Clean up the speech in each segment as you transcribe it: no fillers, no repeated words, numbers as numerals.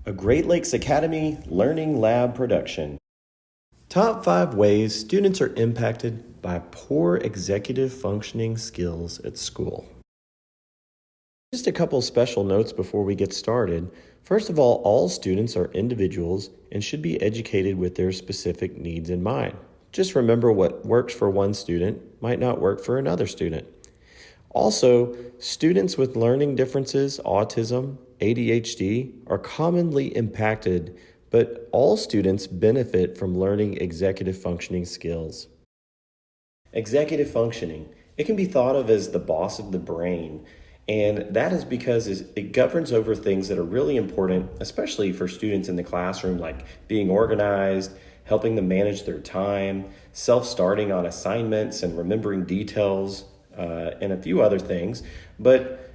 A Great Lakes Academy Learning Lab production. Top 5 ways students are impacted by poor executive functioning skills at school. Just a couple special notes before we get started. First of all students are individuals and should be educated with their specific needs in mind. Just remember what works for one student might not work for another student. Also, students with learning differences, autism, ADHD are commonly impacted, but all students benefit from learning executive functioning skills. Executive functioning, it can be thought of as the boss of the brain, and that is because it governs over things that are really important, especially for students in the classroom, like being organized, helping them manage their time, self-starting on assignments and remembering details, and a few other things. But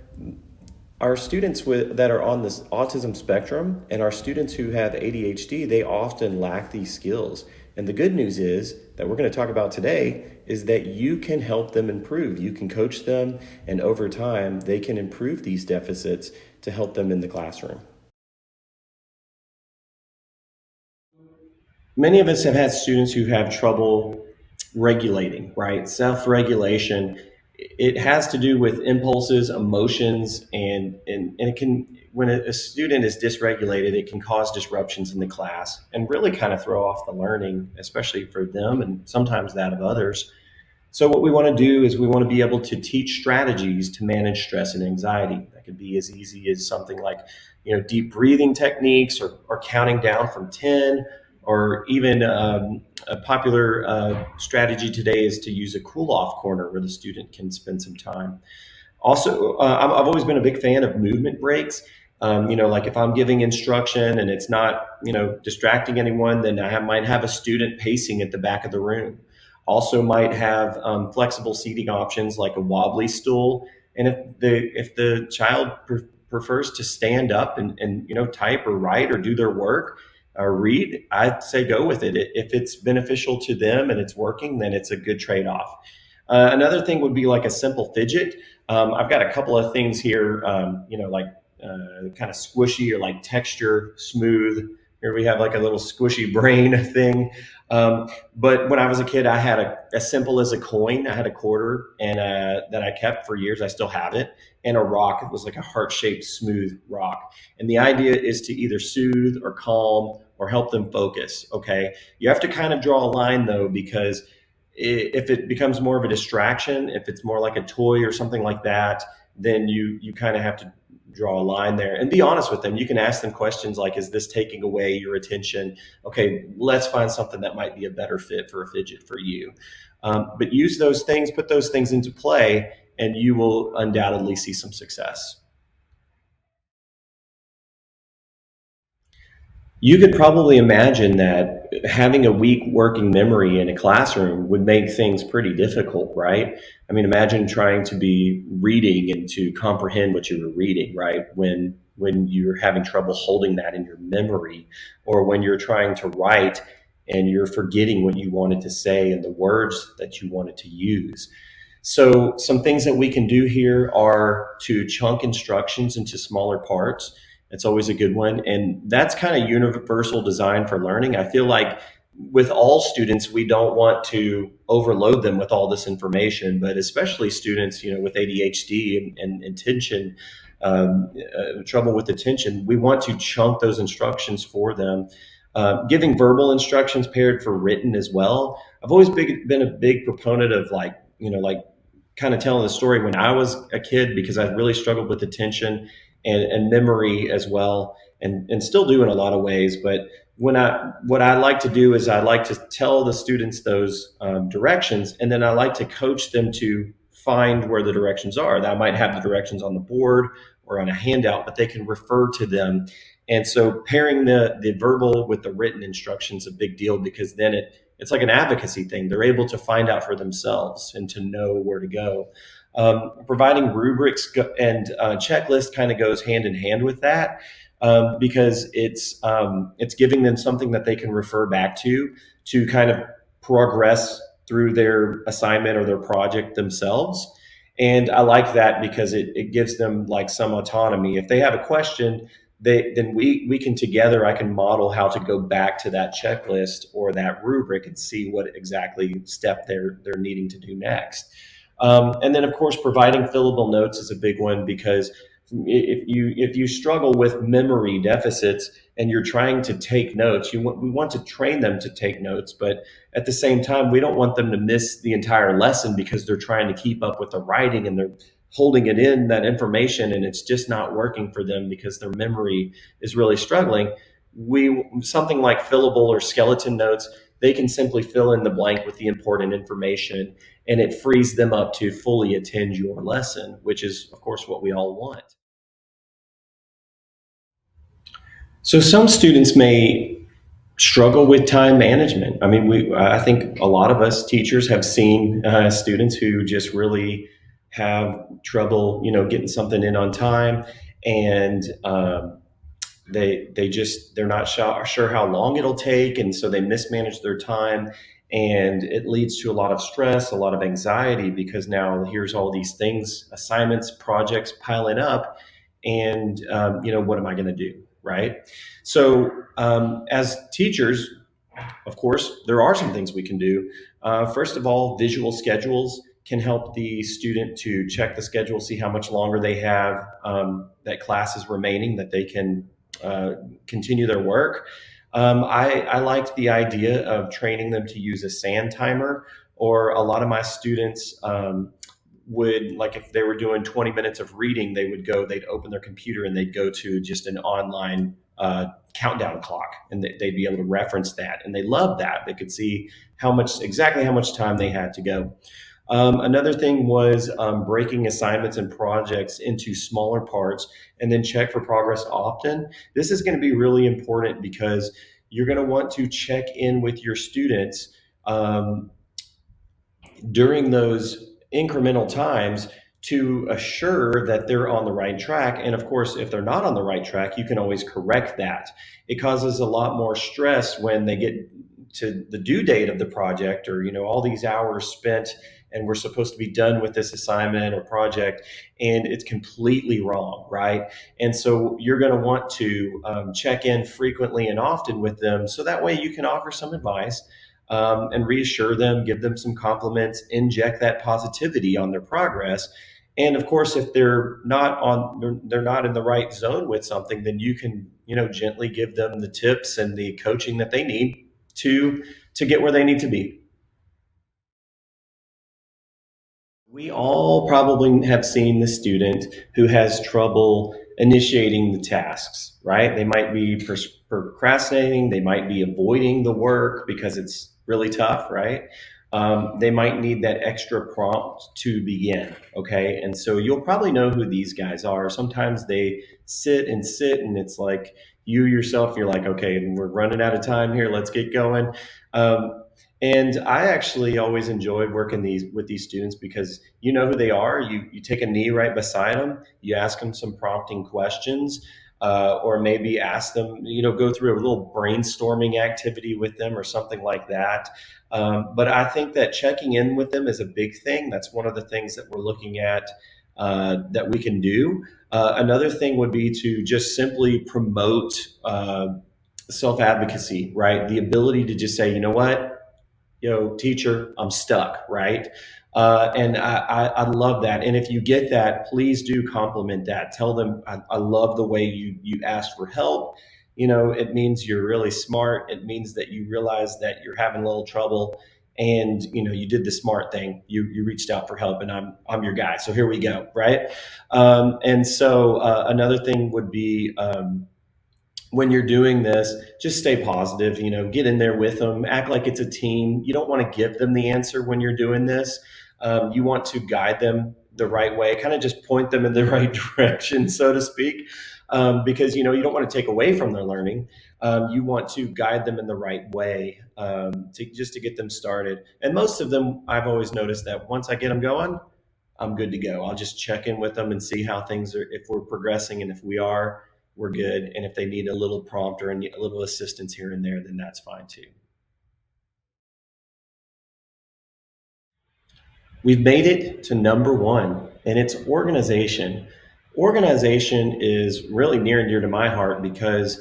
our students that are on this autism spectrum and our students who have ADHD, they often lack these skills. And the good news is that we're going to talk about today is that you can help them improve. You can coach them, and over time, they can improve these deficits to help them in the classroom. Many of us have had students who have trouble regulating, right? Self-regulation. It has to do with impulses, emotions, and it can, when a student is dysregulated, it can cause disruptions in the class and really kind of throw off the learning, especially for them and sometimes that of others. So what we want to do is we want to be able to teach strategies to manage stress and anxiety. That could be as easy as something like, deep breathing techniques or counting down from 10, or even a popular strategy today is to use a cool off corner where the student can spend some time. Also, I've always been a big fan of movement breaks. Like if I'm giving instruction and it's not, distracting anyone, then might have a student pacing at the back of the room. Also might have flexible seating options like a wobbly stool. And if the child prefers to stand up and type or write or do their work or read, I'd say go with it. If it's beneficial to them and it's working, then it's a good trade-off. Another thing would be like a simple fidget. I've got a couple of things here, like kind of squishy or like texture smooth. Here we have like a little squishy brain thing. But when I was a kid, I had as simple as a coin. I had a quarter and that I kept for years. I still have it. And a rock. It was like a heart-shaped smooth rock. And the idea is to either soothe or calm or help them focus. Okay. You have to kind of draw a line though, because if it becomes more of a distraction, if it's more like a toy or something like that, then you kind of have to draw a line there and be honest with them. You can ask them questions like, is this taking away your attention? Okay, let's find something that might be a better fit for a fidget for you. But use those things, put those things into play, and you will undoubtedly see some success. You could probably imagine that having a weak working memory in a classroom would make things pretty difficult, right? I mean, imagine trying to be reading and to comprehend what you were reading, right? When you're having trouble holding that in your memory, or when you're trying to write and you're forgetting what you wanted to say and the words that you wanted to use. So some things that we can do here are to chunk instructions into smaller parts. It's always a good one. And that's kind of universal design for learning. I feel like with all students, we don't want to overload them with all this information, but especially students, with ADHD and attention, trouble with attention, we want to chunk those instructions for them. Giving verbal instructions paired for written as well. I've always been a big proponent of like kind of telling the story when I was a kid, because I really struggled with attention and memory as well, and still do in a lot of ways. But what I like to do is I like to tell the students those directions, and then I like to coach them to find where the directions are. That I might have the directions on the board or on a handout, but they can refer to them. And so pairing the verbal with the written instruction is a big deal, because then it's like an advocacy thing. They're able to find out for themselves and to know where to go. Providing rubrics and checklist kind of goes hand in hand with that, because it's giving them something that they can refer back to kind of progress through their assignment or their project themselves. And I like that because it gives them like some autonomy. If they have a question, then we can together, I can model how to go back to that checklist or that rubric and see what exactly step they're needing to do next. And then of course providing fillable notes is a big one, because if you struggle with memory deficits and you're trying to take notes, we want to train them to take notes, but at the same time we don't want them to miss the entire lesson because they're trying to keep up with the writing and they're holding it in, that information, and it's just not working for them because their memory is really struggling. We Something like fillable or skeleton notes, they can simply fill in the blank with the important information, and it frees them up to fully attend your lesson, which is of course what we all want. So some students may struggle with time management. I mean, I think a lot of us teachers have seen students who just really have trouble, getting something in on time, and they're not sure how long it'll take, and so they mismanage their time, and it leads to a lot of stress, a lot of anxiety, because now here's all these things, assignments, projects piling up, and what am I going to do, right? So as teachers, of course, there are some things we can do. First of all, visual schedules can help the student to check the schedule, see how much longer they have, that class is remaining, that they can continue their work. I liked the idea of training them to use a sand timer, or a lot of my students would, like, if they were doing 20 minutes of reading, they'd open their computer and they'd go to just an online countdown clock, and they'd be able to reference that, and they loved that. They could see exactly how much time they had to go. Another thing was breaking assignments and projects into smaller parts and then check for progress often. This is going to be really important because you're going to want to check in with your students um, during those incremental times to assure that they're on the right track. And of course, if they're not on the right track, you can always correct that. It causes a lot more stress when they get to the due date of the project, or all these hours spent and we're supposed to be done with this assignment or project, and it's completely wrong, right? And so you're going to want to check in frequently and often with them, so that way you can offer some advice, and reassure them, give them some compliments, inject that positivity on their progress. And of course, if they're not in the right zone with something, then you can, gently give them the tips and the coaching that they need to get where they need to be. We all probably have seen the student who has trouble initiating the tasks, right? They might be procrastinating, they might be avoiding the work because it's really tough, right? They might need that extra prompt to begin, okay? And so you'll probably know who these guys are. Sometimes they sit, and it's like you yourself, you're like, okay, we're running out of time here, let's get going. And I actually always enjoyed working with these students because you know who they are. You take a knee right beside them. You ask them some prompting questions, or maybe ask them, go through a little brainstorming activity with them or something like that. But I think that checking in with them is a big thing. That's one of the things that we're looking at, that we can do. Another thing would be to just simply promote self advocacy, right? The ability to just say, you know what, teacher, I'm stuck, right? And I love that. And if you get that, please do compliment that. Tell them, I love the way you asked for help. It means you're really smart. It means that you realize that you're having a little trouble, and you did the smart thing. You reached out for help, and I'm your guy. So here we go, right? And so another thing would be, when you're doing this, just stay positive, get in there with them, act like it's a team. You don't want to give them the answer when you're doing this. You want to guide them the right way, kind of just point them in the right direction, so to speak, because, you don't want to take away from their learning. You want to guide them in the right way, to get them started. And most of them, I've always noticed that once I get them going, I'm good to go. I'll just check in with them and see how things are, if we're progressing, and if we are, we're good. And if they need a little prompt or a little assistance here and there, then that's fine too. We've made it to number one, and it's organization. Organization is really near and dear to my heart because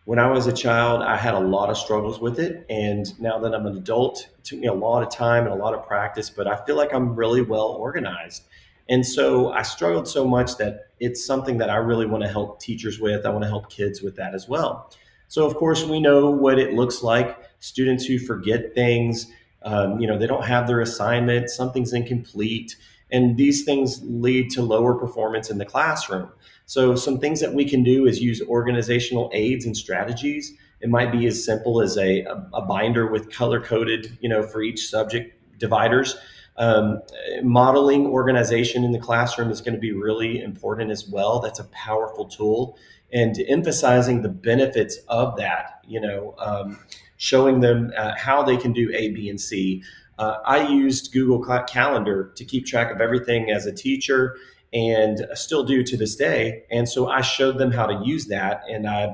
when I was a child, I had a lot of struggles with it. And now that I'm an adult, it took me a lot of time and a lot of practice, but I feel like I'm really well organized. And so I struggled so much that it's something that I really want to help teachers with. I want to help kids with that as well. So, of course, we know what it looks like students who forget things, they don't have their assignment, something's incomplete, and these things lead to lower performance in the classroom. So some things that we can do is use organizational aids and strategies. It might be as simple as a binder with color coded, for each subject dividers. Um, Modeling organization in the classroom is going to be really important as well. That's a powerful tool. And emphasizing the benefits of that, showing them how they can do A, B, and C. I used Google Calendar to keep track of everything as a teacher and still do to this day. And so I showed them how to use that, and I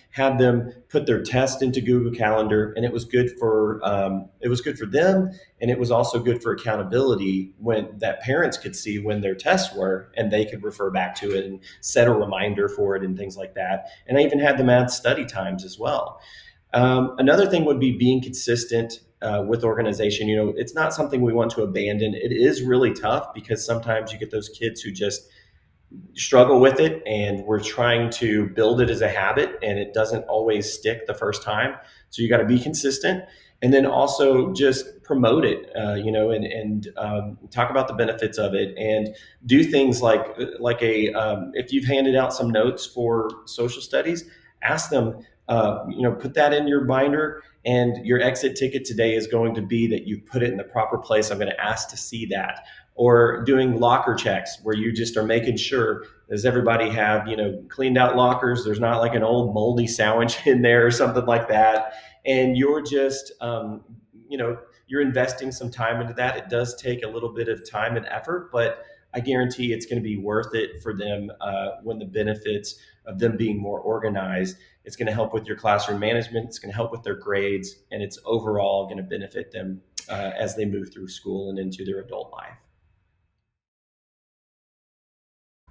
had them put their test into Google Calendar, and it was good for them, and it was also good for accountability when that parents could see when their tests were, and they could refer back to it and set a reminder for it and things like that. And I even had them add study times as well. Another thing would be being consistent with organization. It's not something we want to abandon. It is really tough because sometimes you get those kids who just struggle with it, and we're trying to build it as a habit, and it doesn't always stick the first time. So you got to be consistent, and then also just promote it, and talk about the benefits of it, and do things like if you've handed out some notes for social studies, ask them, put that in your binder, and your exit ticket today is going to be that you put it in the proper place. I'm going to ask to see that. Or doing locker checks where you just are making sure, does everybody have, cleaned out lockers? There's not like an old moldy sandwich in there or something like that. And you're just, you're investing some time into that. It does take a little bit of time and effort, but I guarantee it's going to be worth it for them when the benefits of them being more organized. It's going to help with your classroom management. It's going to help with their grades, and it's overall going to benefit them as they move through school and into their adult life.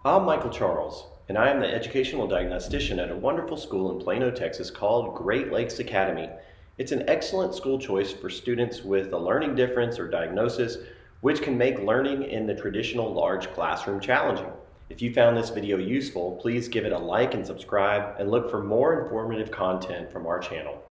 I'm Michael Charles, and I am the educational diagnostician at a wonderful school in Plano, Texas called Great Lakes Academy. It's an excellent school choice for students with a learning difference or diagnosis, which can make learning in the traditional large classroom challenging. If you found this video useful, please give it a like and subscribe, and look for more informative content from our channel.